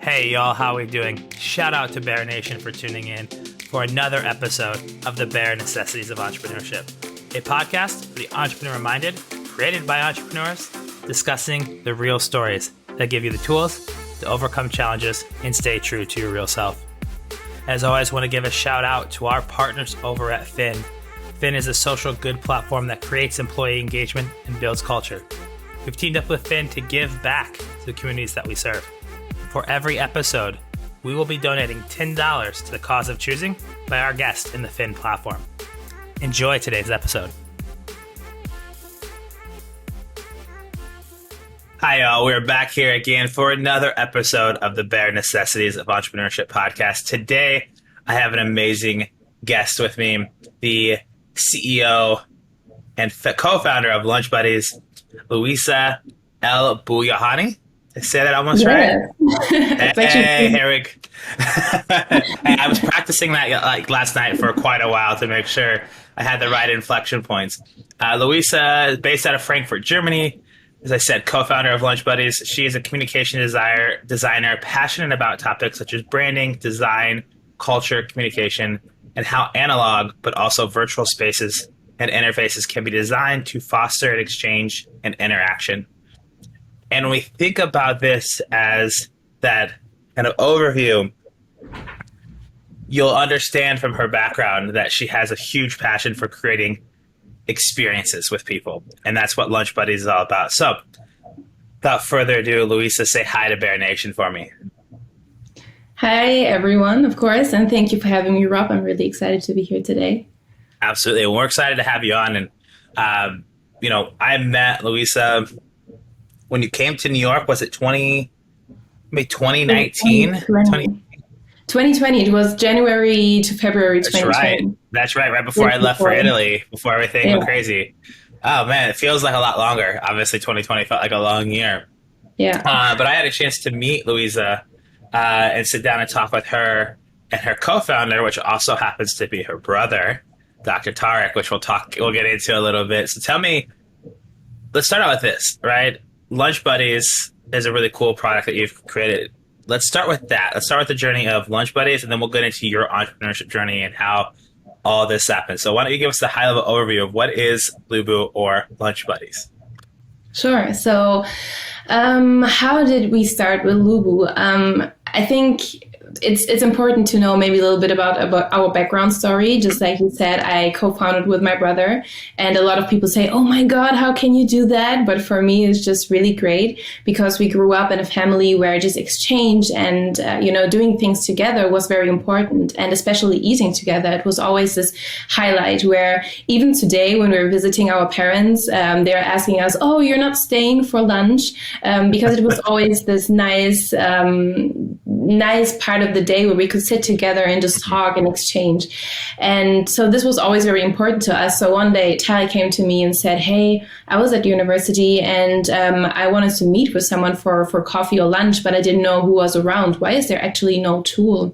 Hey y'all, how we doing? Shout out to Bear Nation for tuning in for another episode of the Bear Necessities of Entrepreneurship, a podcast for the entrepreneur-minded, created by entrepreneurs, discussing the real stories that give you the tools to overcome challenges and stay true to your real self. As always, I want to give a shout out to our partners over at Fin. Fin is a social good platform that creates employee engagement and builds culture. We've teamed up with Fin to give back to the communities that we serve. For every episode, we will be donating $10 to the cause of choosing by our guest in the Fin platform. Enjoy today's episode. Hi, y'all. We're back here again for another episode of the Bare Necessities of Entrepreneurship podcast. Today, I have an amazing guest with me, the CEO and co-founder of Lunchbuddies, Luisa El Bouyahyani. Did I say that almost right? Hey, Eric. I was practicing that last night for quite a while to make sure I had the right inflection points. Luisa is based out of Frankfurt, Germany. As I said, co-founder of Lunchbuddies. She is a communication designer, passionate about topics such as branding, design, culture, communication, and how analog, but also virtual spaces and interfaces can be designed to foster an exchange and interaction. And when we think about this as that kind of overview, you'll understand from her background that she has a huge passion for creating experiences with people. And that's what Lunchbuddies is all about. So without further ado, Luisa, say hi to Bear Nation for me. Hi, everyone, of course. And thank you for having me, Rob. I'm really excited to be here today. Absolutely. And we're excited to have you on. And, I met Luisa when you came to New York. Was it 2019? 2020. It was January to February 2020. That's right. Right before I left for Italy, before everything went crazy. Oh, man, it feels like a lot longer. Obviously, 2020 felt like a long year. Yeah. But I had a chance to meet Luisa and sit down and talk with her and her co-founder, which also happens to be her brother, Dr. Tarik, which we'll get into a little bit. So tell me, let's start out with this, right? Lunchbuddies is a really cool product that you've created. Let's start with that. Let's start with the journey of Lunchbuddies, and then we'll get into your entrepreneurship journey and how all this happened. So why don't you give us the high-level overview of what is LuBu or Lunchbuddies? Sure. So how did we start with LuBu? I think it's important to know maybe a little bit about our background story. Just like you said, I co-founded with my brother, and a lot of people say, oh my God, how can you do that? But for me, it's just really great because we grew up in a family where just exchange and, doing things together was very important, and especially eating together. It was always this highlight where even today when we're visiting our parents, they're asking us, oh, you're not staying for lunch, because it was always this nice part of the day where we could sit together and just talk and exchange. And so this was always very important to us. So one day Tarik came to me and said, hey, I was at university and I wanted to meet with someone for coffee or lunch, but I didn't know who was around. Why is there actually no tool?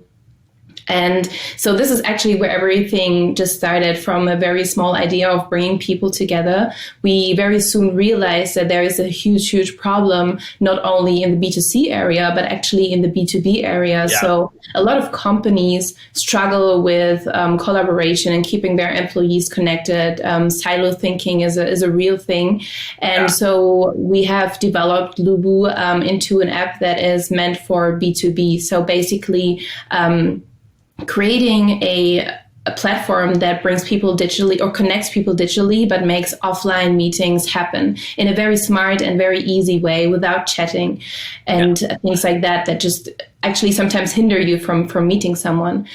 And so this is actually where everything just started, from a very small idea of bringing people together. We very soon realized that there is a huge problem, not only in the B2C area, but actually in the B2B area. Yeah. So a lot of companies struggle with collaboration and keeping their employees connected. Silo thinking is a real thing. And so we have developed LuBu into an app that is meant for B2B. So basically, creating a platform that brings people digitally or connects people digitally, but makes offline meetings happen in a very smart and very easy way without chatting and things like that just actually sometimes hinder you from meeting someone.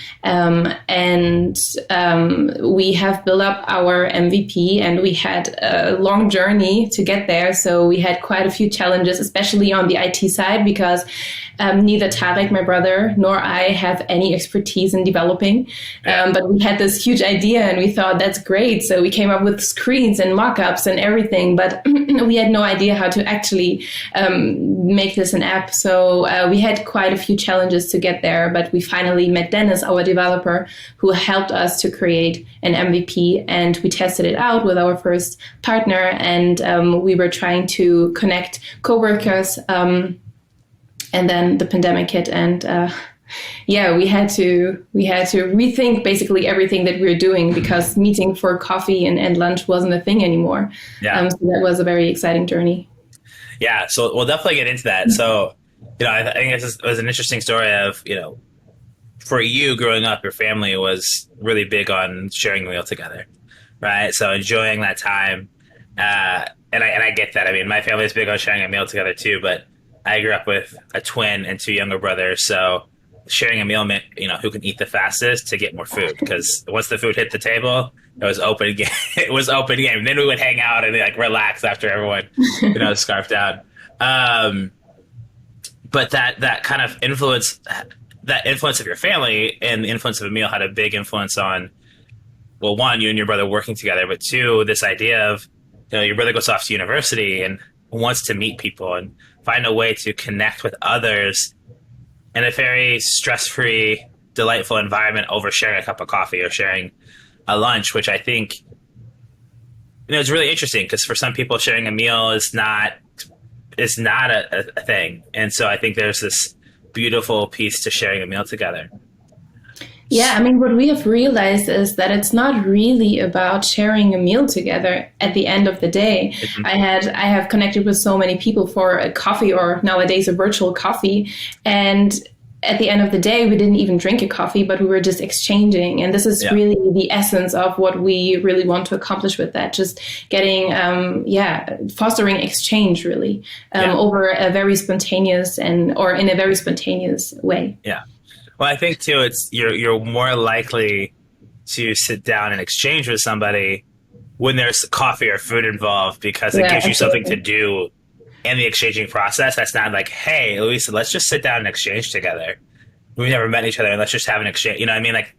We have built up our MVP, and we had a long journey to get there. So we had quite a few challenges, especially on the IT side, because neither Tarik, my brother, nor I have any expertise in developing. But we had this huge idea and we thought that's great. So we came up with screens and mock-ups and everything, but we had no idea how to actually make this an app. So we had quite a few challenges to get there, but we finally met Dennis, our developer, who helped us to create an MVP, and we tested it out with our first partner, and we were trying to connect coworkers And then the pandemic hit, and yeah, we had to rethink basically everything that we were doing, because meeting for coffee and lunch wasn't a thing anymore. Yeah. So that was a very exciting journey. Yeah. So we'll definitely get into that. So, I think this was an interesting story of, for you growing up, your family was really big on sharing a meal together, right? So enjoying that time. And I get that. I mean, my family is big on sharing a meal together too, but I grew up with a twin and two younger brothers. So sharing a meal meant, who can eat the fastest to get more food. Because once the food hit the table, it was open game. It was open game. Then we would hang out and like relax after everyone, scarfed down. But that kind of influence, that influence of your family and the influence of a meal had a big influence on, well, one, you and your brother working together, but two, this idea of, your brother goes off to university and wants to meet people and find a way to connect with others in a very stress-free, delightful environment over sharing a cup of coffee or sharing a lunch, which I think, is really interesting, because for some people sharing a meal is not a thing. And so I think there's this beautiful piece to sharing a meal together. Yeah, I mean, what we have realized is that it's not really about sharing a meal together at the end of the day. Mm-hmm. I have connected with so many people for a coffee, or nowadays a virtual coffee. And at the end of the day, we didn't even drink a coffee, but we were just exchanging. And this is really the essence of what we really want to accomplish with that. Just getting, fostering exchange really over a very spontaneous or in a very spontaneous way. Yeah. Well, I think too, it's you're more likely to sit down and exchange with somebody when there's coffee or food involved, because it gives you something to do in the exchanging process. That's not like, hey, Luisa, let's just sit down and exchange together. We've never met each other, and let's just have an exchange. You know what I mean? Like,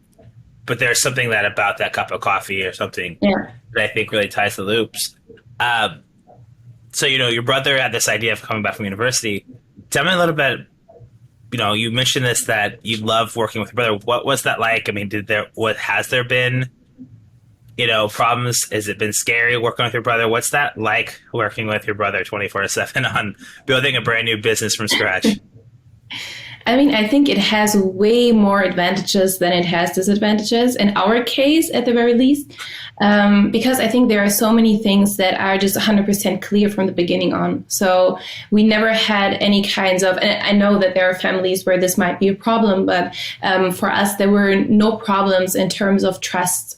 but there's something about that cup of coffee or something that I think really ties the loops. So, your brother had this idea of coming back from university. Tell me a little bit. You mentioned this, that you love working with your brother. What was that like? I mean, has there been, problems? Has it been scary working with your brother? What's that like, working with your brother 24/7 on building a brand new business from scratch? I mean, I think it has way more advantages than it has disadvantages, in our case, at the very least, because I think there are so many things that are just 100% clear from the beginning on. So we never had any kinds of, and I know that there are families where this might be a problem, but for us, there were no problems in terms of trust.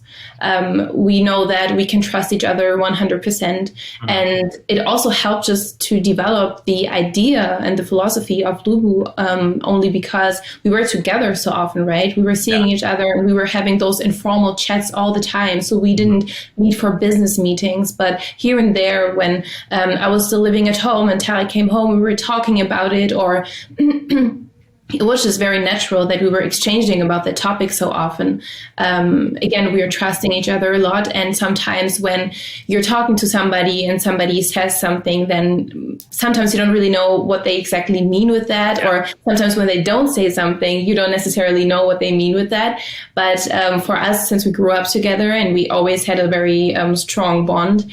We know that we can trust each other 100%. And it also helped us to develop the idea and the philosophy of LuBu, only because we were together so often, right? We were seeing each other, and we were having those informal chats all the time. So we didn't meet for business meetings, but here and there, when I was still living at home and Tarik came home, we were talking about it, or it was just very natural that we were exchanging about the topic so often. Again, we are trusting each other a lot. And sometimes when you're talking to somebody and somebody says something, then sometimes you don't really know what they exactly mean with that. Or sometimes when they don't say something, you don't necessarily know what they mean with that. But for us, since we grew up together and we always had a very strong bond,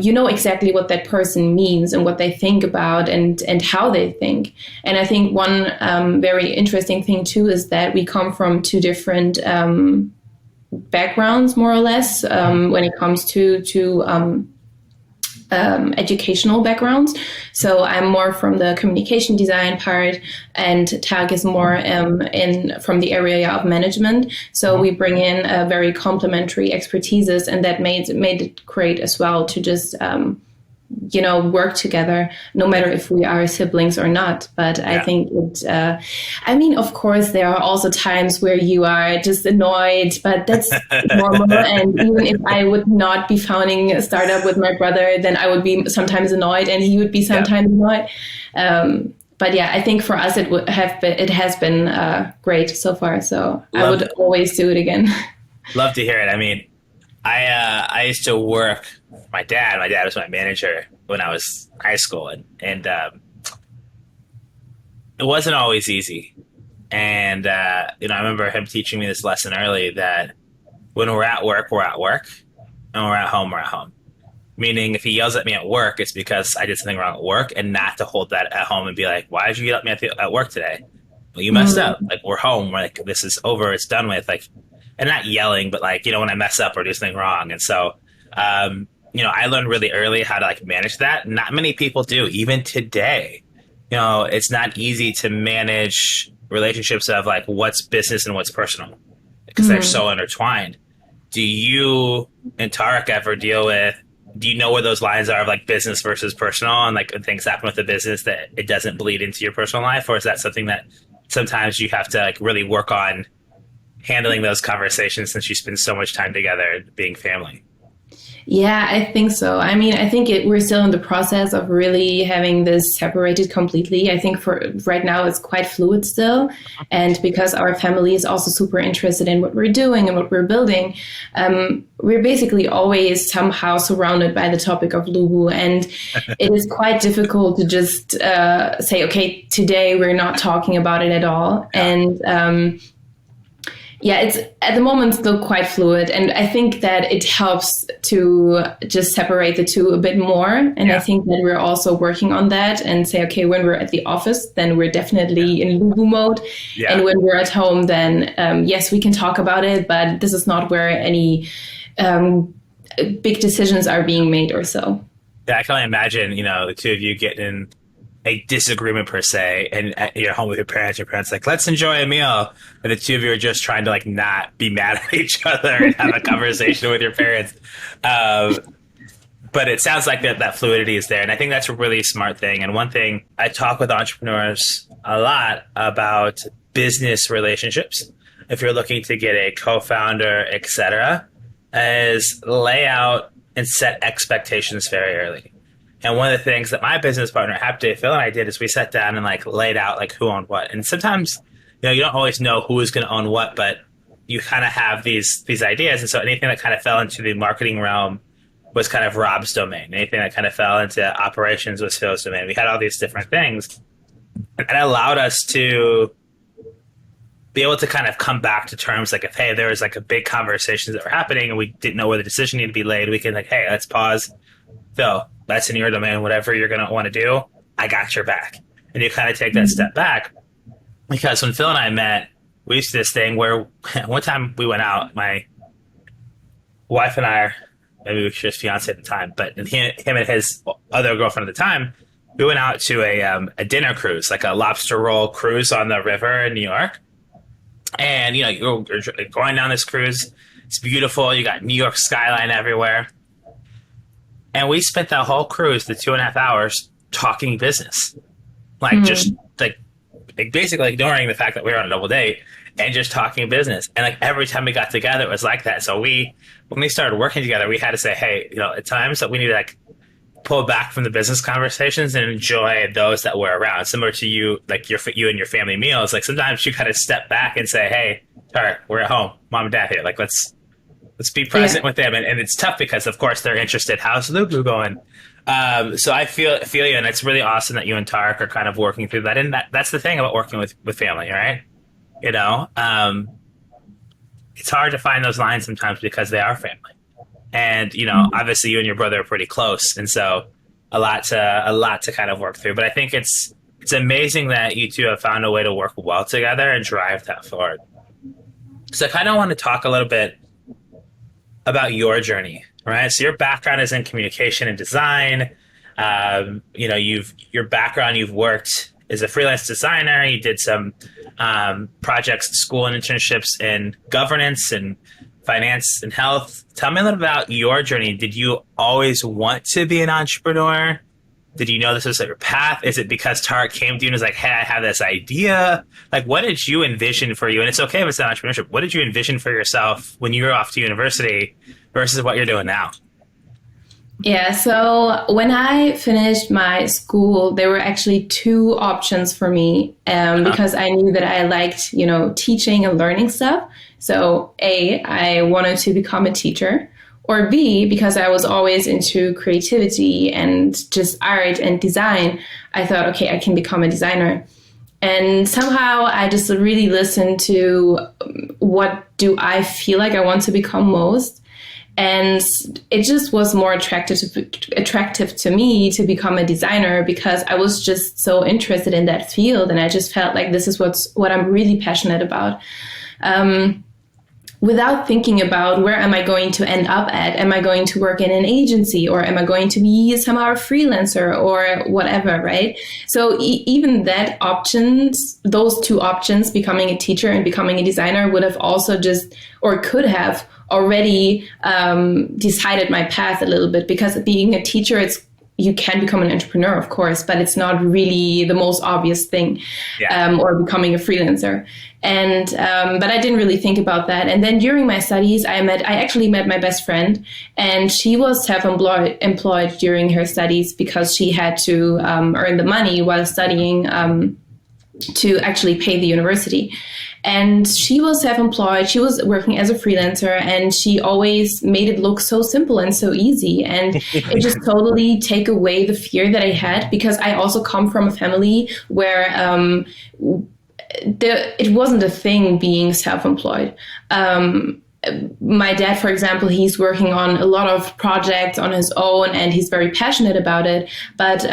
you know exactly what that person means and what they think about and how they think. And I think one very interesting thing too is that we come from two different backgrounds, more or less, when it comes to educational backgrounds. So I'm more from the communication design part, and Tarik is more from the area of management. So we bring in very complementary expertises, and that made it great as well to just work together, no matter if we are siblings or not. But I think of course, there are also times where you are just annoyed, but that's normal. And even if I would not be founding a startup with my brother, then I would be sometimes annoyed and he would be sometimes annoyed. But yeah, I think for us, it has been great so far. So I would always do it again. Love to hear it. I mean, I used to work for my dad. My dad was my manager when I was in high school, and it wasn't always easy. And I remember him teaching me this lesson early, that when we're at work, we're at work, and when we're at home, we're at home. Meaning if he yells at me at work, it's because I did something wrong at work, and not to hold that at home and be like, why did you yell at me at work today? Well, you messed up. Mm. Like, we're home. We're like, this is over. It's done with. Like, and not yelling, but like, when I mess up or do something wrong. And so, I learned really early how to like manage that. Not many people do, even today. It's not easy to manage relationships of like what's business and what's personal because they're so intertwined. Do you and Tarik ever do you know where those lines are of like business versus personal, and like when things happen with the business that it doesn't bleed into your personal life? Or is that something that sometimes you have to like really work on handling those conversations since you spend so much time together being family? Yeah, I think so. I mean, I think we're still in the process of really having this separated completely. I think for right now, it's quite fluid still. And because our family is also super interested in what we're doing and what we're building, we're basically always somehow surrounded by the topic of LuBu. And it is quite difficult to just say, okay, today we're not talking about it at all. And yeah, it's at the moment still quite fluid. And I think that it helps to just separate the two a bit more. And I think that we're also working on that and say, okay, when we're at the office, then we're definitely in LuBu mode. Yeah. And when we're at home, then yes, we can talk about it, but this is not where any big decisions are being made or so. Yeah, I can only imagine, the two of you getting in a disagreement per se, and you're home with your parents like, let's enjoy a meal, and the two of you are just trying to like not be mad at each other and have a conversation with your parents. But it sounds like that fluidity is there, and I think that's a really smart thing. And one thing I talk with entrepreneurs a lot about business relationships, if you're looking to get a co-founder, etc., is lay out and set expectations very early. And one of the things that my business partner, Happy Day Phil, and I did is we sat down and like laid out like who owned what. And sometimes, you don't always know who is going to own what, but you kind of have these ideas. And so anything that kind of fell into the marketing realm was kind of Rob's domain. Anything that kind of fell into operations was Phil's domain. We had all these different things. And it allowed us to be able to kind of come back to terms like if, hey, there was like a big conversations that were happening and we didn't know where the decision needed to be laid, we can like, hey, let's pause. Phil, that's in your domain. Whatever you're going to want to do, I got your back. And you kind of take that step back. Because when Phil and I met, we used to this thing where one time we went out, my wife and I, maybe we were just fiance at the time, but him and his other girlfriend at the time, we went out to a dinner cruise, like a lobster roll cruise on the river in New York. And, you're going down this cruise. It's beautiful. You got New York skyline everywhere. And we spent that whole cruise, the 2.5 hours, talking business. Like, just like basically ignoring the fact that we were on a double date and just talking business. And like every time we got together, it was like that. So when we started working together, we had to say, hey, at times that we need to like pull back from the business conversations and enjoy those that we're around. Similar to you, like you and your family meals. Like sometimes you kind of step back and say, hey, Tarik, we're at home. Mom and dad here. Like, let's be present with them. And it's tough because, of course, they're interested. How's LuBu going? So I feel you, and it's really awesome that you and Tarik are kind of working through that. And that's the thing about working with family, right? It's hard to find those lines sometimes because they are family. And, obviously you and your brother are pretty close. And so a lot to kind of work through. But I think it's amazing that you two have found a way to work well together and drive that forward. So I kind of want to talk a little bit about your journey, right? So your background is in communication and design. Your background, you've worked as a freelance designer. You did some projects at school and internships in governance and finance and health. Tell me a little about your journey. Did you always want to be an entrepreneur? Did you know this was your path? Is it because Tarik came to you and was like, hey, I have this idea? Like, what did you envision for you? And it's okay if it's not entrepreneurship. What did you envision for yourself when you were off to university versus what you're doing now? Yeah, so when I finished my school, there were actually two options for me because I knew that I liked, teaching and learning stuff. So A, I wanted to become a teacher. Or B, because I was always into creativity and just art and design, I thought, okay, I can become a designer. And somehow I just really listened to what do I feel like I want to become most. And it just was more attractive to me to become a designer because I was just so interested in that field. And I just felt like this is what I'm really passionate about. Without thinking about where am I going to end up at? Am I going to work in an agency, or am I going to be somehow a freelancer or whatever, right? So even those two options, becoming a teacher and becoming a designer, would have also could have already decided my path a little bit, because being a teacher, you can become an entrepreneur, of course, but it's not really the most obvious thing, or becoming a freelancer. And but I didn't really think about that. And then during my studies, I actually met my best friend, and she was self-employed during her studies because she had to earn the money while studying to actually pay the university. And she was self-employed. She was working as a freelancer, and she always made it look so simple and so easy. And it just totally take away the fear that I had, because I also come from a family where it wasn't a thing being self-employed. My dad, for example, he's working on a lot of projects on his own, and he's very passionate about it. But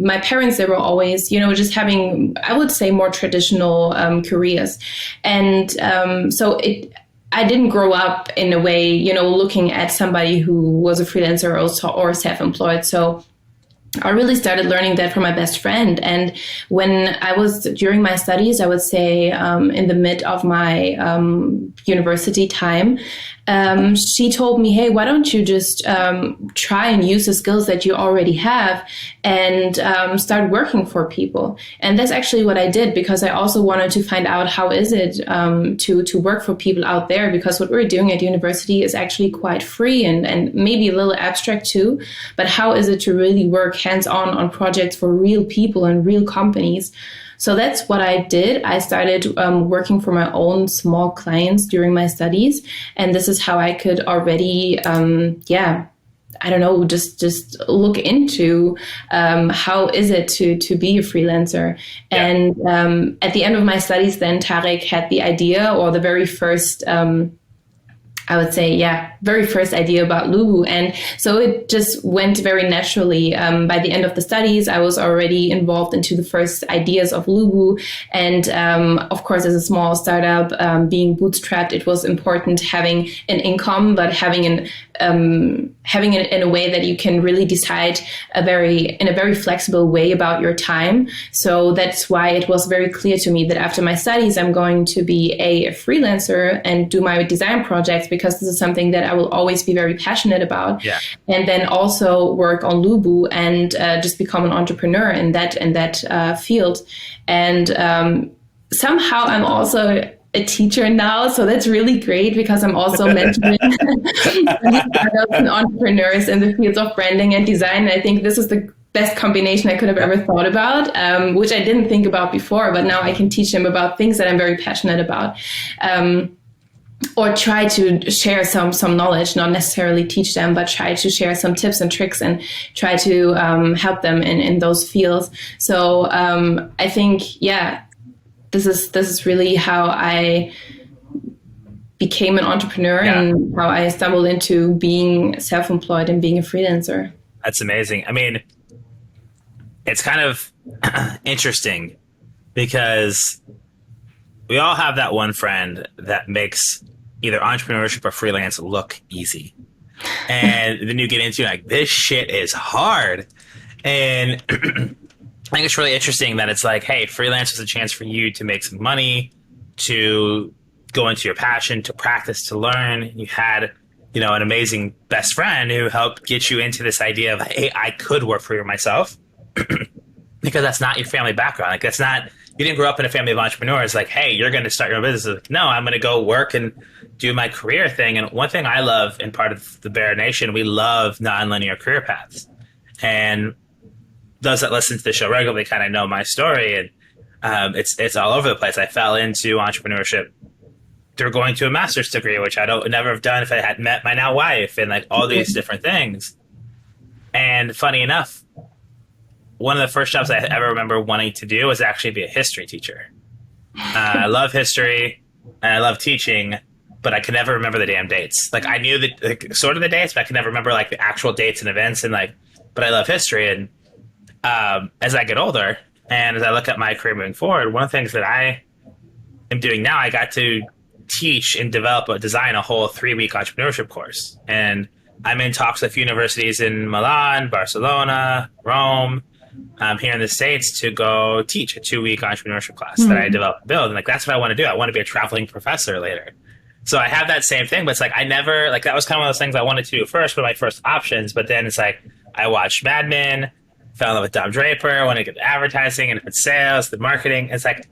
my parents, they were always, just having, I would say, more traditional careers. And I didn't grow up in a way, looking at somebody who was a freelancer or self-employed. So I really started learning that from my best friend. And when I was during my studies, I would say in the mid of my university time, she told me, hey, why don't you just try and use the skills that you already have and start working for people. And that's actually what I did, because I also wanted to find out how is it to work for people out there, because what we're doing at university is actually quite free and maybe a little abstract too. But how is it to really work hands-on on projects for real people and real companies? So that's what I did. I started working for my own small clients during my studies. And this is how I could already, just look into how is it to be a freelancer. Yeah. And at the end of my studies, then Tarik had the idea, or the very first very first idea about LuBu. And so it just went very naturally. By the end of the studies, I was already involved into the first ideas of LuBu. And of course, as a small startup, being bootstrapped, it was important having an income, but having it in a way that you can really decide in a very flexible way about your time. So that's why it was very clear to me that after my studies, I'm going to be a freelancer and do my design projects, because this is something that I will always be very passionate about. Yeah. And then also work on LuBu and just become an entrepreneur in that field. And somehow I'm also a teacher now, so that's really great, because I'm also mentoring startups and entrepreneurs in the fields of branding and design. And I think this is the best combination I could have ever thought about, which I didn't think about before, but now I can teach them about things that I'm very passionate about. Or try to share some knowledge, not necessarily teach them, but try to share some tips and tricks and try to help them in those fields. So I think, this is really how I became an entrepreneur and how I stumbled into being self-employed and being a freelancer. That's amazing. I mean, it's kind of interesting, because we all have that one friend that makes either entrepreneurship or freelance look easy. And then you get into like, this shit is hard. And I think it's really interesting that it's like, hey, freelance is a chance for you to make some money, to go into your passion, to practice, to learn. You had, an amazing best friend who helped get you into this idea of, hey, I could work for myself. Because that's not your family background. Like, that's not, you didn't grow up in a family of entrepreneurs. Like, hey, you're going to start your own business. Like, no, I'm going to go work and do my career thing. And one thing I love, and part of the Bear Nation, we love nonlinear career paths. And those that listen to the show regularly kind of know my story. And it's all over the place. I fell into entrepreneurship through going to a master's degree, which I don't never have done if I had met my now wife, and like all these different things. And funny enough, one of the first jobs I ever remember wanting to do was actually be a history teacher. I love history and I love teaching. but I could never remember the damn dates. Like I knew sort of the dates, but I could never remember like the actual dates and events. And like, but I love history. And as I get older and as I look at my career moving forward, one of the things that I am doing now, I got to teach and design a whole 3-week entrepreneurship course. And I'm in talks with universities in Milan, Barcelona, Rome, here in the States to go teach a 2-week entrepreneurship class that I developed and build. And like, that's what I want to do. I want to be a traveling professor later. So I have that same thing, but it's like, I never, like, that was kind of one of those things I wanted to do first, one of my first options. But then it's like, I watched Mad Men, fell in love with Dom Draper, wanted to get into advertising and sales, the marketing. It's like,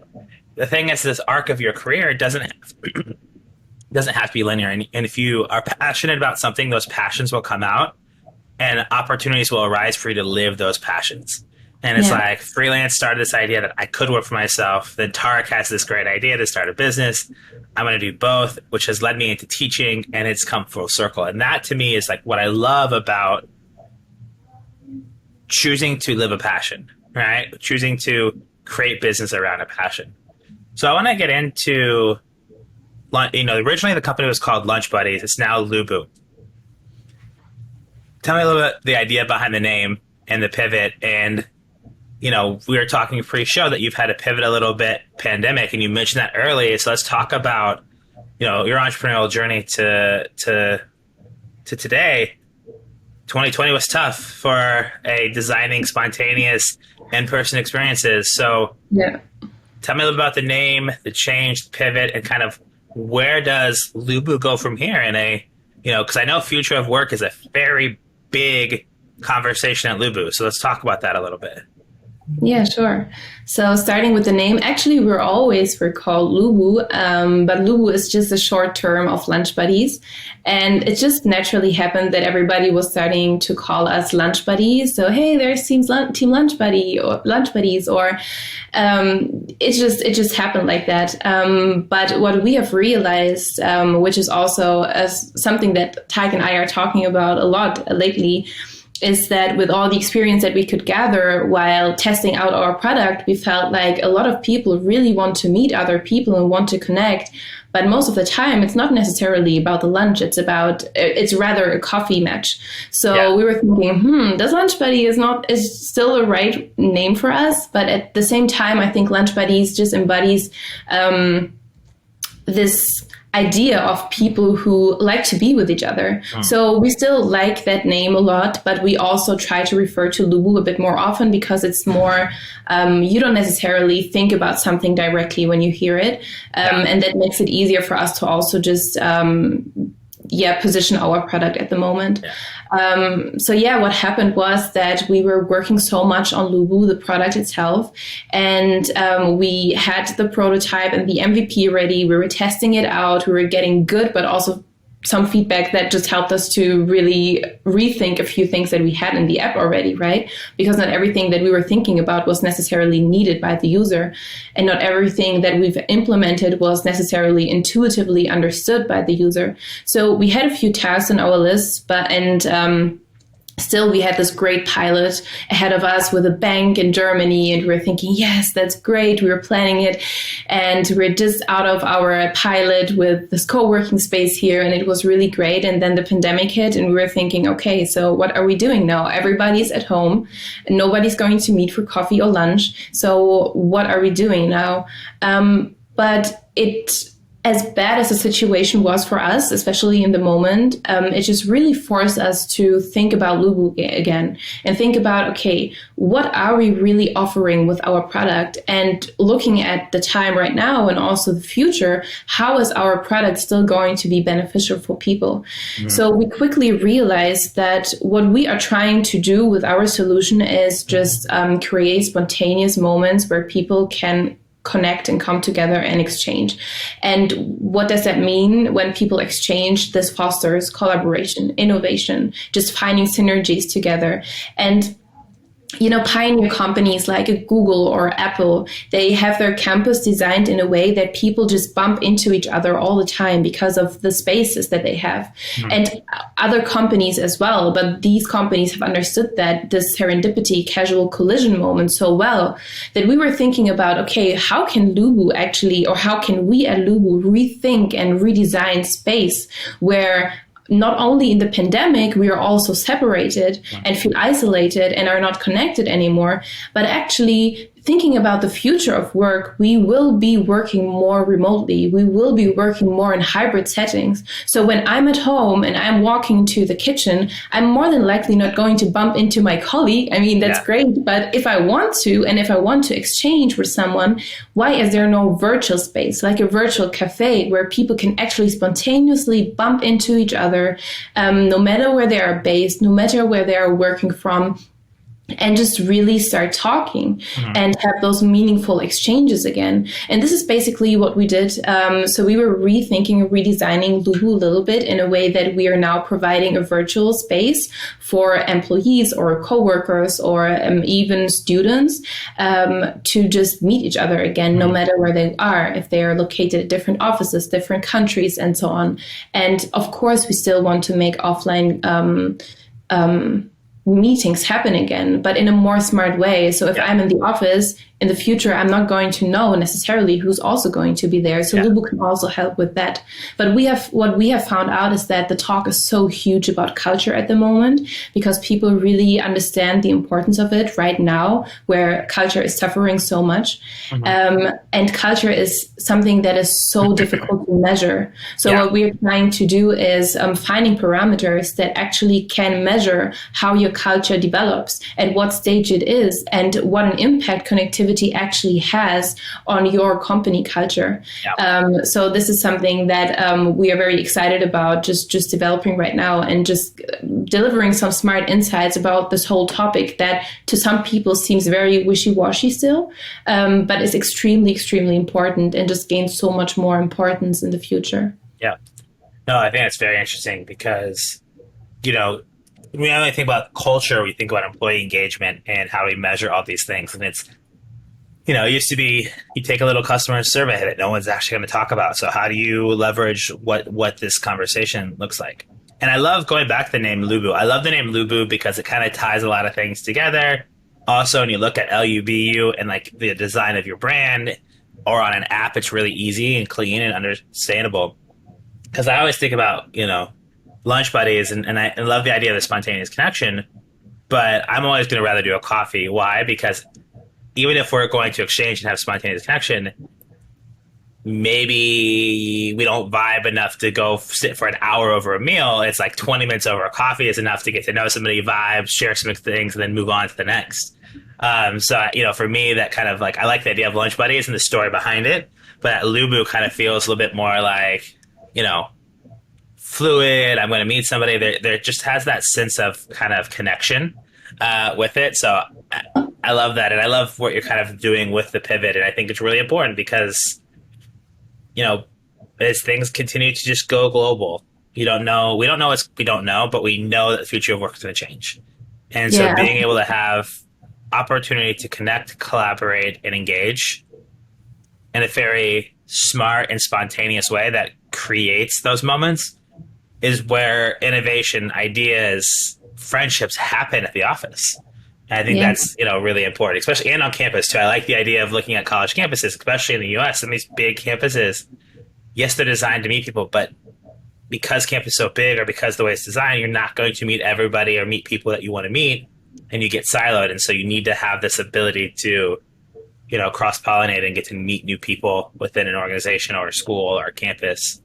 the thing is, this arc of your career doesn't have to be linear. And if you are passionate about something, those passions will come out and opportunities will arise for you to live those passions. And it's like freelance started this idea that I could work for myself. Then Tarik has this great idea to start a business. I'm going to do both, which has led me into teaching, and it's come full circle. And that to me is like what I love about choosing to live a passion, right? Choosing to create business around a passion. So I want to get into, originally the company was called Lunchbuddies. It's now LuBu. Tell me a little bit the idea behind the name and the pivot. And, we were talking pre-show that you've had to pivot a little bit pandemic, and you mentioned that early. So let's talk about, your entrepreneurial journey to today. 2020 was tough for designing spontaneous in-person experiences. So tell me a little about the name, the change, the pivot, and kind of where does LuBu go from here in because I know future of work is a very big conversation at LuBu. So let's talk about that a little bit. Yeah, sure. So starting with the name, actually, we're called LuBu, but LuBu is just a short term of Lunchbuddies. And it just naturally happened that everybody was starting to call us Lunchbuddies. So, hey, there's Team Lunchbuddy or Lunchbuddies, or it just happened like that. But what we have realized, which is also something that Tarik and I are talking about a lot lately, is that with all the experience that we could gather while testing out our product, we felt like a lot of people really want to meet other people and want to connect. But most of the time, it's not necessarily about the lunch. It's rather a coffee match. So we were thinking, does Lunchbuddy is still the right name for us? But at the same time, I think Lunchbuddies just embodies this idea of people who like to be with each other. So we still like that name a lot, but we also try to refer to LuBu a bit more often because it's more, you don't necessarily think about something directly when you hear it. And that makes it easier for us to also just, position our product at the moment. What happened was that we were working so much on LuBu, the product itself, and we had the prototype and the MVP ready. We were testing it out. We were getting good, but also some feedback that just helped us to really rethink a few things that we had in the app already, right? Because not everything that we were thinking about was necessarily needed by the user, and not everything that we've implemented was necessarily intuitively understood by the user. So we had a few tasks on our list, still, we had this great pilot ahead of us with a bank in Germany, and we were thinking, yes, that's great. We were planning it, and we're just out of our pilot with this co-working space here, and it was really great. And then the pandemic hit, and we were thinking, okay, so what are we doing now? Everybody's at home, and nobody's going to meet for coffee or lunch. So what are we doing now? As bad as the situation was for us, especially in the moment, it just really forced us to think about LuBu again and think about, okay, what are we really offering with our product? And looking at the time right now and also the future, how is our product still going to be beneficial for people? So we quickly realized that what we are trying to do with our solution is just create spontaneous moments where people can connect and come together and exchange. And what does that mean? When people exchange, this fosters collaboration, innovation, just finding synergies together. And pioneer companies like a Google or Apple, they have their campus designed in a way that people just bump into each other all the time because of the spaces that they have. And other companies as well. But these companies have understood that this serendipity, casual collision moment so well that we were thinking about, okay, how can LuBu actually, or how can we at LuBu rethink and redesign space where not only in the pandemic, we are also separated and feel isolated and are not connected anymore, but actually thinking about the future of work, we will be working more remotely. We will be working more in hybrid settings. So when I'm at home and I'm walking to the kitchen, I'm more than likely not going to bump into my colleague. I mean, that's great. But if I want to, and if I want to exchange with someone, why is there no virtual space, like a virtual cafe where people can actually spontaneously bump into each other, no matter where they are based, no matter where they are working from, and just really start talking and have those meaningful exchanges again. And this is basically what we did. So we were rethinking and redesigning LuBu a little bit in a way that we are now providing a virtual space for employees or coworkers or even students to just meet each other again, no matter where they are, if they are located at different offices, different countries, and so on. And of course, we still want to make offline meetings happen again, but in a more smart way. So if I'm in the office in the future, I'm not going to know necessarily who's also going to be there. So LuBu can also help with that. But what we have found out is that the talk is so huge about culture at the moment because people really understand the importance of it right now, where culture is suffering so much. And culture is something that is so difficult to measure. So what we're trying to do is finding parameters that actually can measure how your culture develops, at what stage it is, and what an impact connectivity actually has on your company culture. So this is something that we are very excited about just developing right now and just delivering some smart insights about this whole topic that to some people seems very wishy-washy still, but is extremely, extremely important and just gains so much more importance in the future. Yeah. No, I think it's very interesting because, when we only think about culture, we think about employee engagement and how we measure all these things. And it's, it used to be you take a little customer survey that no one's actually going to talk about. So how do you leverage what this conversation looks like? And I love going back to the name LuBu. I love the name LuBu because it kind of ties a lot of things together. Also, when you look at LuBu and like the design of your brand or on an app, it's really easy and clean and understandable. Because I always think about, Lunchbuddies and I love the idea of the spontaneous connection, but I'm always going to rather do a coffee. Why? Because even if we're going to exchange and have spontaneous connection, maybe we don't vibe enough to go sit for an hour over a meal. It's like 20 minutes over a coffee is enough to get to know somebody, vibe, share some things, and then move on to the next. So, for me, that kind of like, I like the idea of Lunchbuddies and the story behind it, but LuBu kind of feels a little bit more like, fluid. I'm going to meet somebody. There just has that sense of kind of connection with it. So I love that. And I love what you're kind of doing with the pivot. And I think it's really important because, as things continue to just go global, we don't know what we don't know, but we know that the future of work is going to change. And so being able to have opportunity to connect, collaborate, and engage in a very smart and spontaneous way that creates those moments is where innovation, ideas, friendships happen at the office. And I think that's, really important, especially and on campus too. I like the idea of looking at college campuses, especially in the US and these big campuses. Yes, they're designed to meet people, but because campus is so big or because the way it's designed, you're not going to meet everybody or meet people that you want to meet and you get siloed. And so you need to have this ability to, cross-pollinate and get to meet new people within an organization or a school or a campus.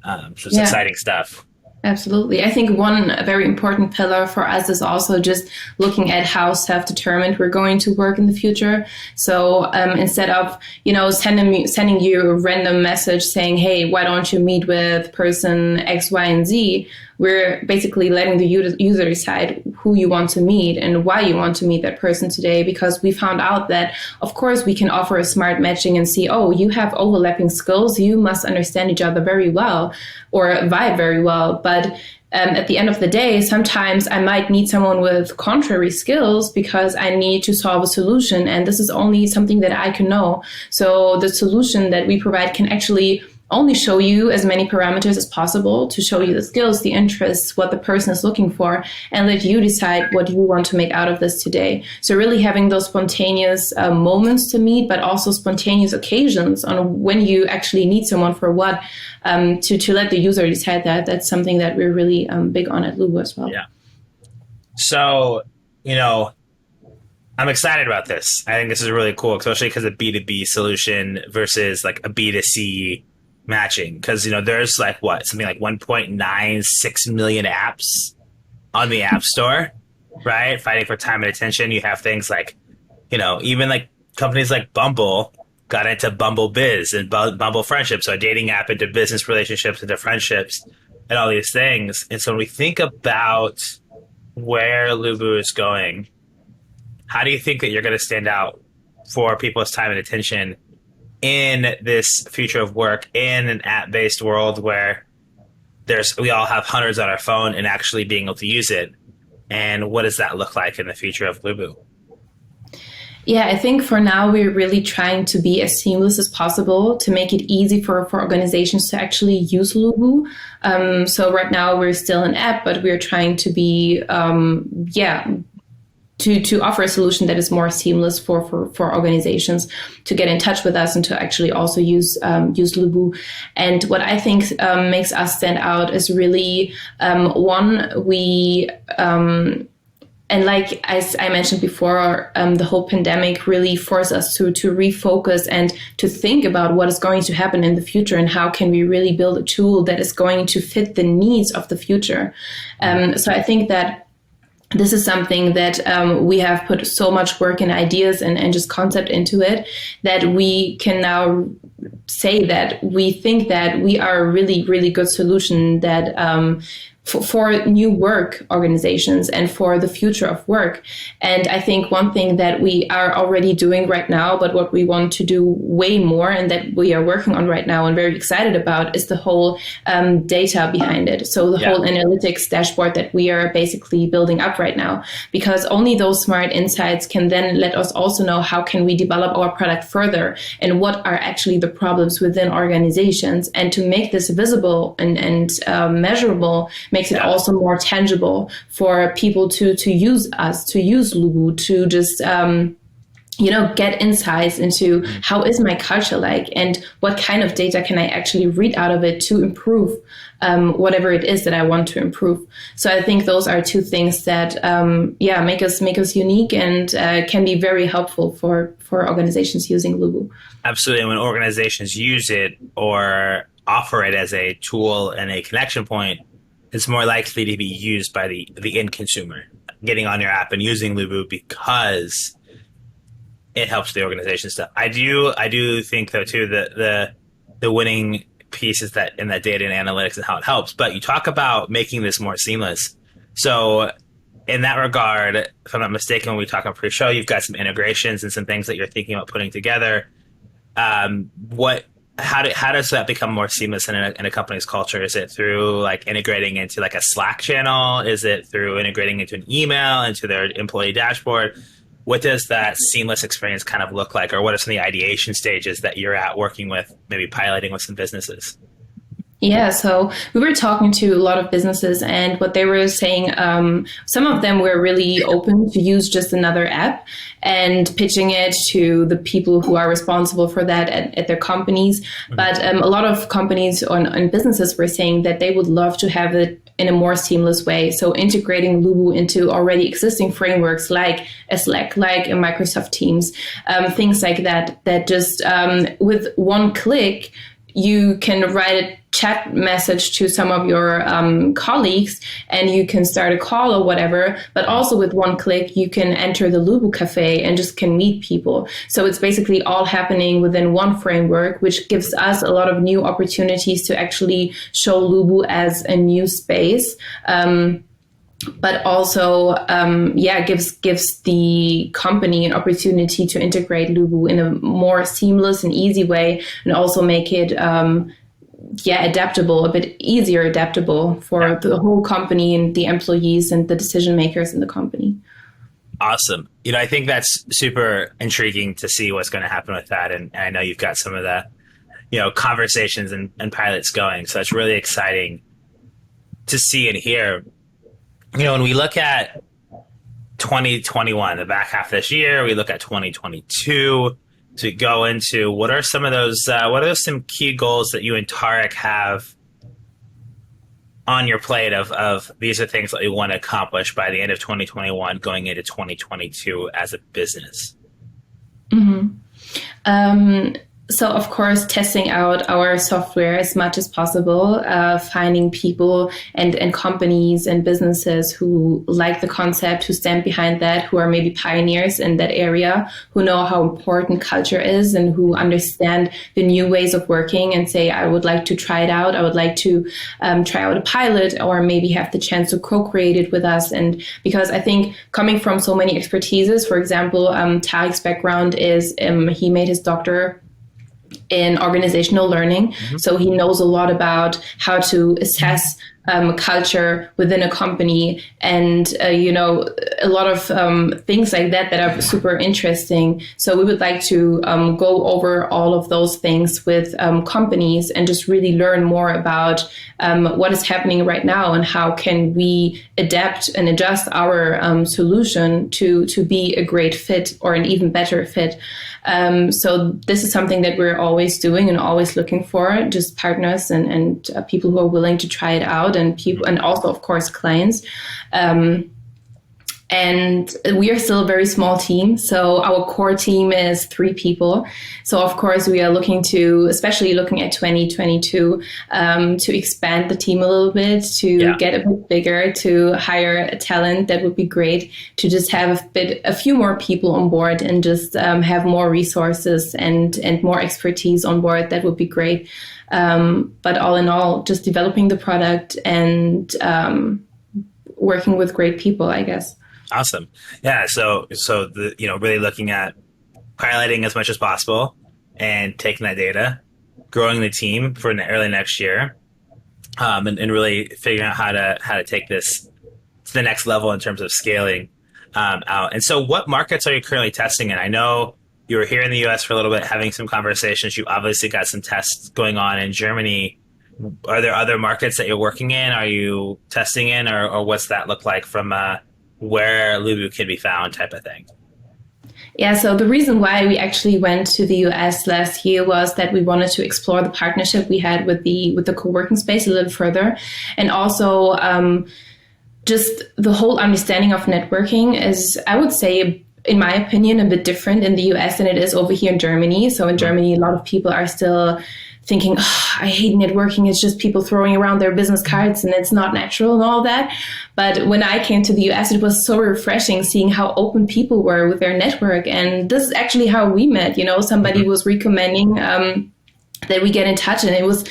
So it's exciting stuff. Absolutely. I think one very important pillar for us is also just looking at how self-determined we're going to work in the future. So instead of, sending you a random message saying, hey, why don't you meet with person X, Y, and Z? We're basically letting the user decide who you want to meet and why you want to meet that person today, because we found out that, of course, we can offer a smart matching and see, oh, you have overlapping skills. You must understand each other very well or vibe very well. But at the end of the day, sometimes I might need someone with contrary skills because I need to solve a solution. And this is only something that I can know. So the solution that we provide can actually only show you as many parameters as possible to show you the skills, the interests, what the person is looking for, and let you decide what you want to make out of this today. So really having those spontaneous moments to meet, but also spontaneous occasions on when you actually need someone for what, to let the user decide that. That's something that we're really big on at LuBu as well. Yeah. So, I'm excited about this. I think this is really cool, especially because of B2B solution versus like a B2C matching, because there's like something like 1.96 million apps on the App Store, right? Fighting for time and attention. You have things like, even like companies like Bumble got into Bumble Biz and Bumble Friendship, so a dating app into business relationships, into friendships, and all these things. And so when we think about where LuBu is going, how do you think that you're going to stand out for people's time and attention in this future of work, in an app-based world where we all have hundreds on our phone and actually being able to use it? And what does that look like in the future of LuBu? Yeah, I think for now, we're really trying to be as seamless as possible to make it easy for organizations to actually use LuBu. So right now, we're still an app, but we're trying to be, to offer a solution that is more seamless for organizations to get in touch with us and to actually also use LuBu. And what I think makes us stand out is really, and like as I mentioned before, the whole pandemic really forced us to refocus and to think about what is going to happen in the future and how can we really build a tool that is going to fit the needs of the future. So I think that this is something that we have put so much work and ideas and just concept into it that we can now say that we think that we are a really, really good solution that for new work organizations and for the future of work. And I think one thing that we are already doing right now, but what we want to do way more and that we are working on right now and very excited about is the whole data behind it. So the whole analytics dashboard that we are basically building up right now, because only those smart insights can then let us also know how can we develop our product further and what are actually the problems within organizations. And to make this visible and measurable makes it also more tangible for people to use us, to use LuBu, to just get insights into how is my culture like and what kind of data can I actually read out of it to improve whatever it is that I want to improve. So I think those are two things that make us unique and can be very helpful for organizations using LuBu. Absolutely. And when organizations use it or offer it as a tool and a connection point, it's more likely to be used by the end consumer getting on your app and using LuBu because it helps the organization stuff. I do think though too that the winning piece is that in that data and analytics and how it helps. But you talk about making this more seamless. So in that regard, if I'm not mistaken, when we talk on pre-show, you've got some integrations and some things that you're thinking about putting together. How does that become more seamless in a company's culture? Is it through like integrating into like a Slack channel? Is it through integrating into an email, into their employee dashboard? What does that seamless experience kind of look like? Or what are some of the ideation stages that you're at working with, maybe piloting with some businesses? Yeah, so we were talking to a lot of businesses and what they were saying, some of them were really open to use just another app and pitching it to the people who are responsible for that at their companies. Mm-hmm. But a lot of companies and businesses were saying that they would love to have it in a more seamless way. So integrating LuBu into already existing frameworks like a Slack, like a Microsoft Teams, things like that just with one click, you can write a chat message to some of your colleagues and you can start a call or whatever. But also with one click, you can enter the LuBu Cafe and just can meet people. So it's basically all happening within one framework, which gives us a lot of new opportunities to actually show LuBu as a new space. But also, gives the company an opportunity to integrate LuBu in a more seamless and easy way, and also make it adaptable, a bit easier adaptable for Yeah. the whole company and the employees and the decision makers in the company. Awesome. I think that's super intriguing to see what's going to happen with that. And I know you've got some of the, conversations and pilots going. So it's really exciting to see and hear. When we look at 2021, the back half of this year, we look at 2022 to go into what are some of those, some key goals that you and Tarik have on your plate of these are things that you want to accomplish by the end of 2021 going into 2022 as a business? So, of course, testing out our software as much as possible, finding people and companies and businesses who like the concept, who stand behind that, who are maybe pioneers in that area, who know how important culture is and who understand the new ways of working and say, I would like to try it out. I would like to try out a pilot or maybe have the chance to co-create it with us. And because I think coming from so many expertises, for example, Tarik's background is he made his doctor in organizational learning. Mm-hmm. So he knows a lot about how to assess culture within a company and, a lot of things like that are super interesting. So we would like to go over all of those things with companies and just really learn more about what is happening right now and how can we adapt and adjust our solution to be a great fit or an even better fit. So this is something that we're always doing and always looking for, just partners and people who are willing to try it out and people, and also, of course, clients. And we are still a very small team. So our core team is 3 people. So of course we are especially looking at 2022, to expand the team a little bit, to get a bit bigger, to hire a talent. That would be great, to just have a few more people on board and just have more resources and more expertise on board. That would be great. But all in all, just developing the product and working with great people, I guess. Awesome. Yeah. So really looking at piloting as much as possible and taking that data, growing the team for early next year, and really figuring out how to take this to the next level in terms of scaling out. And so what markets are you currently testing in? I know you were here in the US for a little bit having some conversations. You obviously got some tests going on in Germany. Are there other markets that you're working in? Are you testing in or what's that look like from where LuBu can be found type of thing? Yeah, so the reason why we actually went to the US last year was that we wanted to explore the partnership we had with the co-working space a little further. And also just the whole understanding of networking is, I would say, in my opinion, a bit different in the US than it is over here in Germany. So in Germany, a lot of people are still thinking, I hate networking. It's just people throwing around their business cards and it's not natural and all that. But when I came to the US, it was so refreshing seeing how open people were with their network. And this is actually how we met. Somebody was recommending that we get in touch, and it was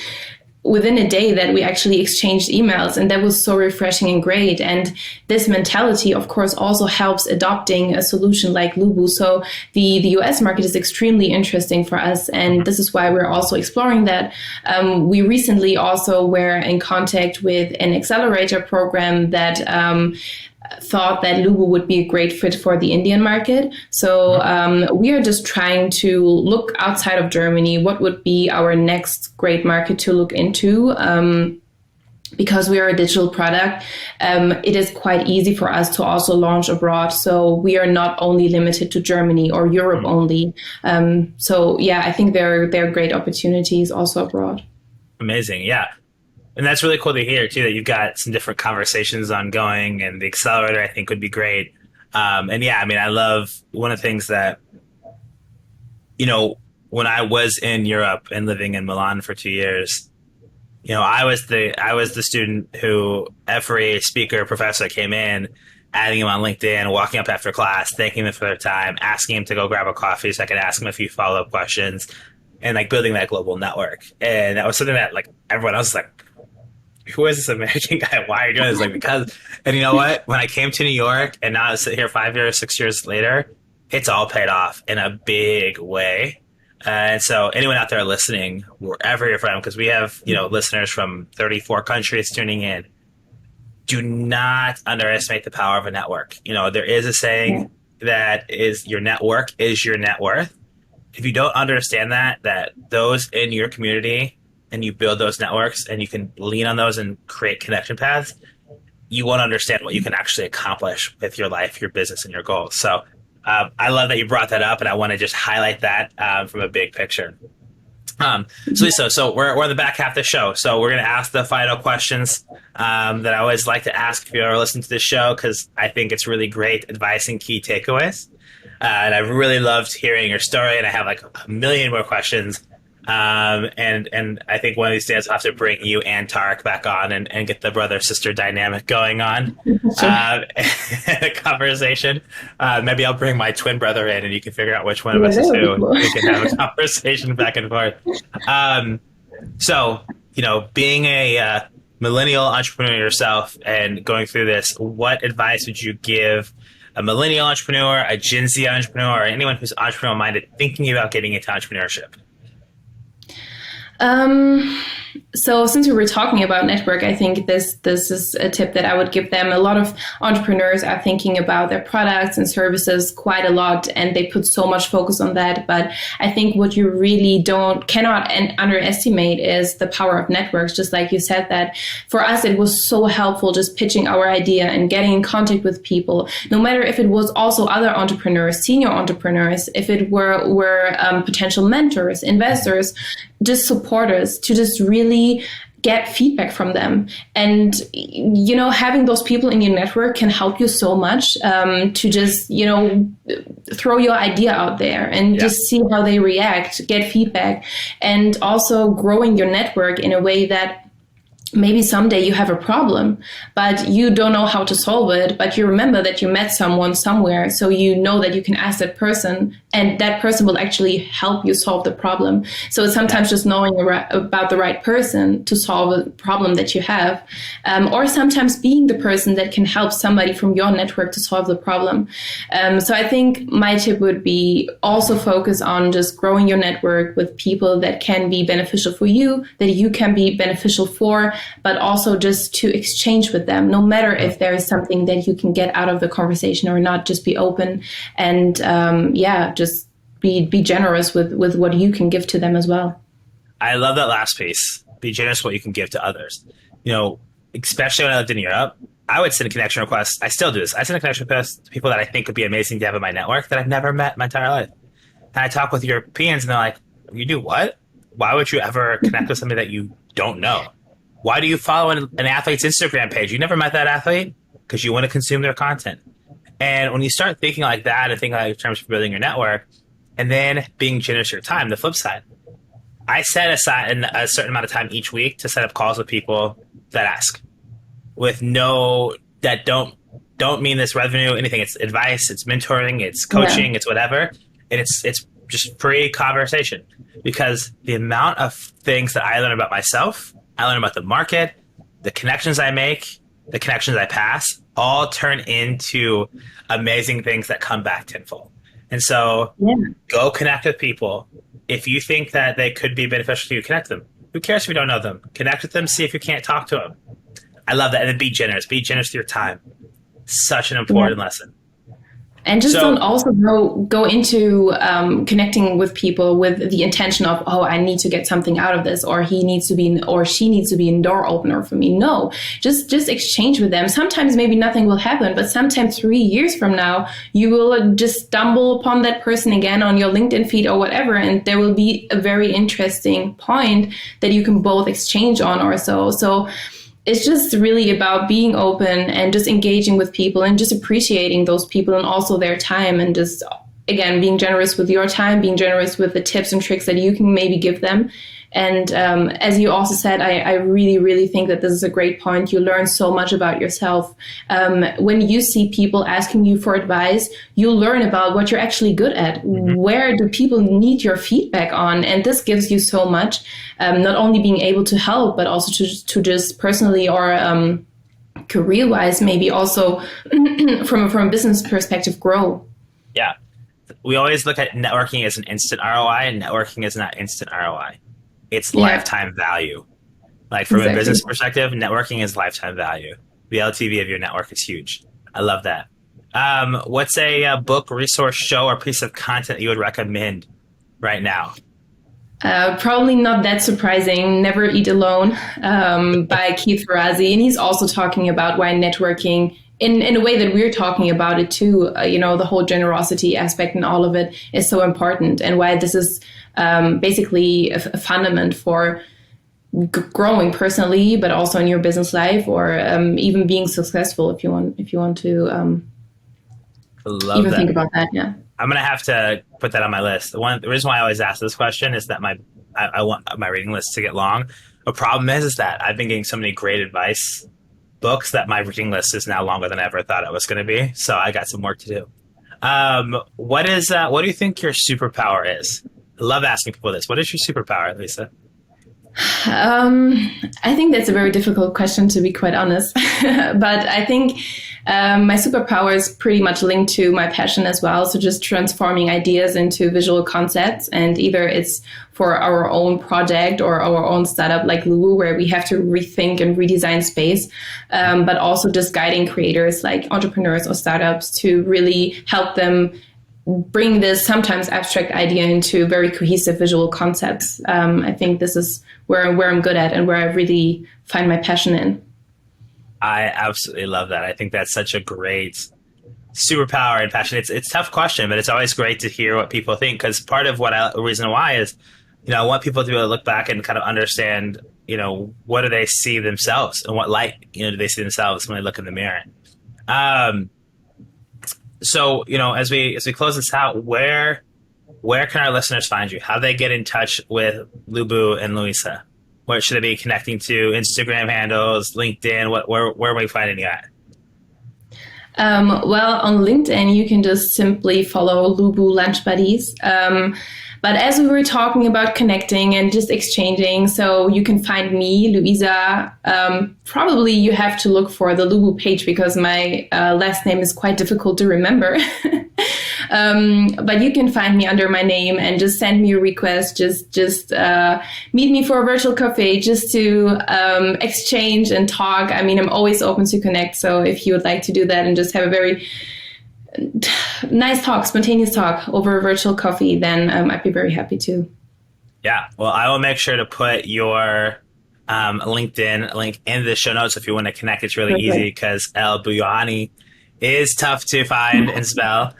within a day that we actually exchanged emails, and that was so refreshing and great. And this mentality, of course, also helps adopting a solution like LuBu. So the US market is extremely interesting for us, and this is why we're also exploring that. We recently also were in contact with an accelerator program that thought that LuBu would be a great fit for the Indian market. So we are just trying to look outside of Germany. What would be our next great market to look into? Because we are a digital product, it is quite easy for us to also launch abroad. So we are not only limited to Germany or Europe only. So yeah, I think there are great opportunities also abroad. Amazing. Yeah. And that's really cool to hear, too, that you've got some different conversations ongoing, and the accelerator, I think, would be great. And yeah, I mean, I love one of the things that, when I was in Europe and living in Milan for 2 years, I was the student who every speaker, professor came in, adding him on LinkedIn, walking up after class, thanking them for their time, asking him to go grab a coffee so I could ask him a few follow-up questions, and building that global network. And that was something that everyone else was like, who is this American guy? Why are you doing this? Because, and you know what? When I came to New York and now I sit here 5 years, 6 years later, it's all paid off in a big way. And so anyone out there listening, wherever you're from, because we have, listeners from 34 countries tuning in, do not underestimate the power of a network. There is a saying that is your network is your net worth. If you don't understand that those in your community and you build those networks and you can lean on those and create connection paths, you won't understand what you can actually accomplish with your life, your business, and your goals. So I love that you brought that up, and I want to just highlight that from a big picture. So Lisa, so we're in the back half of the show. So we're going to ask the final questions that I always like to ask if you ever listen to this show, because I think it's really great advice and key takeaways. And I really loved hearing your story, and I have like a million more questions. And I think one of these days I'll have to bring you and Tarik back on and get the brother-sister dynamic going on in a conversation. Maybe I'll bring my twin brother in and you can figure out which one of us is who. Cool. We can have a conversation back and forth. So, being a millennial entrepreneur yourself and going through this, what advice would you give a millennial entrepreneur, a Gen Z entrepreneur, or anyone who's entrepreneurial-minded thinking about getting into entrepreneurship? So since we were talking about network, I think this is a tip that I would give them. A lot of entrepreneurs are thinking about their products and services quite a lot, and they put so much focus on that. But I think what you really cannot underestimate is the power of networks. Just like you said, that for us, it was so helpful just pitching our idea and getting in contact with people, no matter if it was also other entrepreneurs, senior entrepreneurs, if it were potential mentors, investors, just supporters, to just really get feedback from them. And, having those people in your network can help you so much to just, throw your idea out there and just see how they react, get feedback, and also growing your network in a way that maybe someday you have a problem, but you don't know how to solve it, but you remember that you met someone somewhere. So you know that you can ask that person, and that person will actually help you solve the problem. So it's sometimes just knowing about the right person to solve a problem that you have, or sometimes being the person that can help somebody from your network to solve the problem. So I think my tip would be also focus on just growing your network with people that can be beneficial for you, that you can be beneficial for, but also just to exchange with them, no matter if there is something that you can get out of the conversation or not. Just be open and just be generous with what you can give to them as well. I love that last piece. Be generous with what you can give to others. Especially when I lived in Europe, I would send a connection request. I still do this. I send a connection request to people that I think would be amazing to have in my network that I've never met my entire life. And I talk with Europeans and they're like, you do what? Why would you ever connect with somebody that you don't know? Why do you follow an athlete's Instagram page? You never met that athlete? Because you want to consume their content. And when you start thinking like that and thinking like in terms of building your network and then being generous with your time, the flip side, I set aside a certain amount of time each week to set up calls with people that ask that don't mean this revenue, anything. It's advice, it's mentoring, it's coaching, it's whatever. And it's just free conversation, because the amount of things that I learn about myself, I learn about the market, the connections I make, the connections I pass, all turn into amazing things that come back tenfold. And so go connect with people. If you think that they could be beneficial to you, connect them. Who cares if you don't know them? Connect with them, see if you can't talk to them. I love that. And then be generous. Be generous with your time. Such an important lesson. And just don't also go into connecting with people with the intention of, I need to get something out of this, or he needs to be, or she needs to be a door opener for me. No, just exchange with them. Sometimes maybe nothing will happen, but sometimes 3 years from now, you will just stumble upon that person again on your LinkedIn feed or whatever, and there will be a very interesting point that you can both exchange on or so. So it's just really about being open and just engaging with people and just appreciating those people and also their time, and just, again, being generous with your time, being generous with the tips and tricks that you can maybe give them. And as you also said, I really, really think that this is a great point. You learn so much about yourself. When you see people asking you for advice, you learn about what you're actually good at. Mm-hmm. Where do people need your feedback on? And this gives you so much, not only being able to help, but also to just personally or career-wise, maybe also from a business perspective, grow. Yeah. we always look at networking as an instant ROI, and networking is not instant ROI. It's Yeah, lifetime value. Like from a exactly. business perspective, networking is lifetime value. The LTV of your network is huge. I love that. What's a book, resource, show, or piece of content you would recommend right now? Probably not that surprising. Never Eat Alone by Keith Ferrazzi. And he's also talking about why networking, in a way that we're talking about it too, the whole generosity aspect and all of it is so important, and why this is basically a fundament for growing personally, but also in your business life, or even being successful if you want to Love even that. think about that. Yeah. I'm gonna have to put that on my list. The reason why I always ask this question is that I want my reading list to get long. The problem is that I've been getting so many great advice books that my reading list is now longer than I ever thought it was going to be. So I got some work to do. What do you think your superpower is? I love asking people this. What is your superpower, Lisa? I think that's a very difficult question, to be quite honest. But I think my superpower is pretty much linked to my passion as well. So just transforming ideas into visual concepts, and either it's for our own project or our own startup like LuBu, where we have to rethink and redesign space, but also just guiding creators like entrepreneurs or startups to really help them bring this sometimes abstract idea into very cohesive visual concepts. I think this is where I'm good at and where I really find my passion in. I absolutely love that. I think that's such a great superpower and passion. It's a tough question, but it's always great to hear what people think, because part of the reason why is, I want people to be able to look back and kind of understand, what do they see themselves, and what light, do they see themselves when they look in the mirror. So, as we close this out, where can our listeners find you? How do they get in touch with LuBu and Luisa? Where should they be connecting to? Instagram handles, LinkedIn? Where are we finding you at? Well, on LinkedIn, you can just simply follow LuBu Lunchbuddies. But as we were talking about connecting and just exchanging, so you can find me, Luisa. Probably you have to look for the LuBu page, because my last name is quite difficult to remember. But you can find me under my name and just send me a request. Just meet me for a virtual coffee, just to exchange and talk. I mean, I'm always open to connect. So if you would like to do that and just have a very nice talk, spontaneous talk over a virtual coffee, then I'd be very happy to. Yeah, well, I will make sure to put your LinkedIn link in the show notes if you want to connect. It's really easy, because El Bouyahyani is tough to find and spell.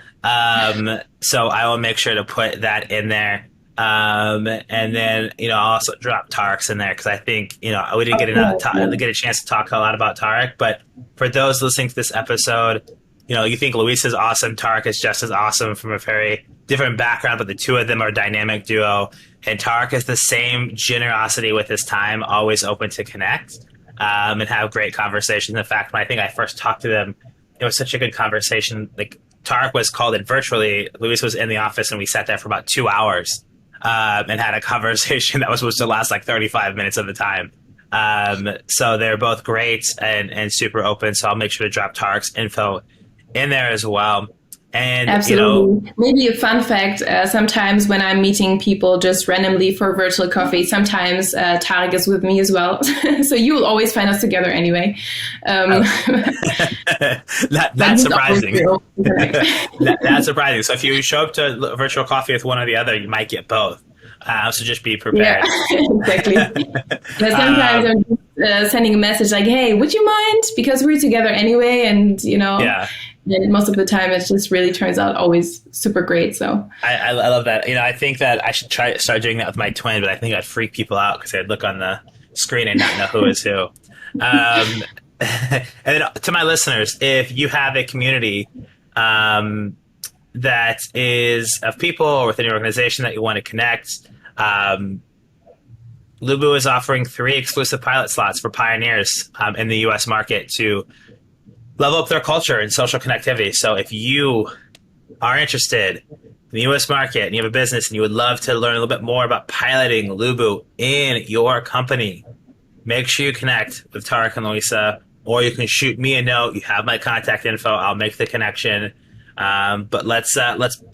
So I will make sure to put that in there. And then, I'll also drop Tarik's in there, because I think, we didn't get a chance to talk a lot about Tarik. But for those listening to this episode, you think Luisa is awesome. Tarik is just as awesome, from a very different background, but the two of them are a dynamic duo. And Tarik is the same generosity with his time, always open to connect and have great conversations. In fact, when I think I first talked to them, it was such a good conversation. Like, Tarik was called in virtually. Luisa was in the office, and we sat there for about 2 hours and had a conversation that was supposed to last like 35 minutes of the time. So they're both great and super open. So I'll make sure to drop Tarik's info in there as well. And absolutely. Maybe a fun fact, sometimes when I'm meeting people just randomly for virtual coffee, sometimes Tarik is with me as well. So you will always find us together anyway. That's surprising. That's surprising. So if you show up to a virtual coffee with one or the other, you might get both. So just be prepared. Yeah, exactly. But sometimes I'm just sending a message like, hey, would you mind? Because we're together anyway. And, Yeah. And most of the time, it just really turns out always super great. So I love that. I think that I should start doing that with my twin, but I think I'd freak people out, because I'd look on the screen and not know who is who. And then to my listeners, if you have a community that is of people or within your organization that you want to connect, LuBu is offering 3 exclusive pilot slots for pioneers in the U.S. market to level up their culture and social connectivity. So if you are interested in the U.S. market and you have a business and you would love to learn a little bit more about piloting LuBu in your company, make sure you connect with Tarik and Luisa, or you can shoot me a note. You have my contact info. I'll make the connection. But let's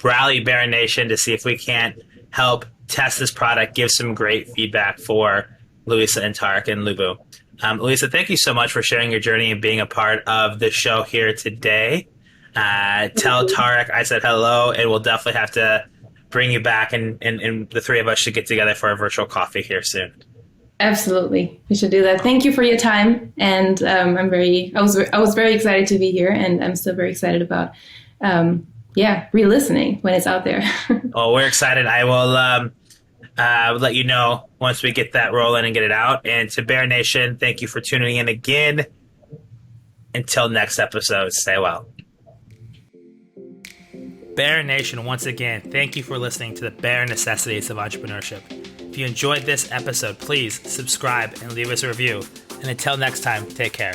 rally Bear Nation to see if we can't help test this product, give some great feedback for Luisa and Tarik and LuBu. Luisa, thank you so much for sharing your journey and being a part of the show here today. Tell Tarik I said hello, and we'll definitely have to bring you back, and the three of us should get together for a virtual coffee here soon. Absolutely, we should do that. Thank you for your time, and I was very excited to be here, and I'm still very excited about re-listening when it's out there. Oh, we're excited. I will let you know once we get that rolling and get it out. And to Bear Nation, thank you for tuning in again. Until next episode, stay well. Bear Nation, once again, thank you for listening to the Bare Necessities of Entrepreneurship. If you enjoyed this episode, please subscribe and leave us a review. And until next time, take care.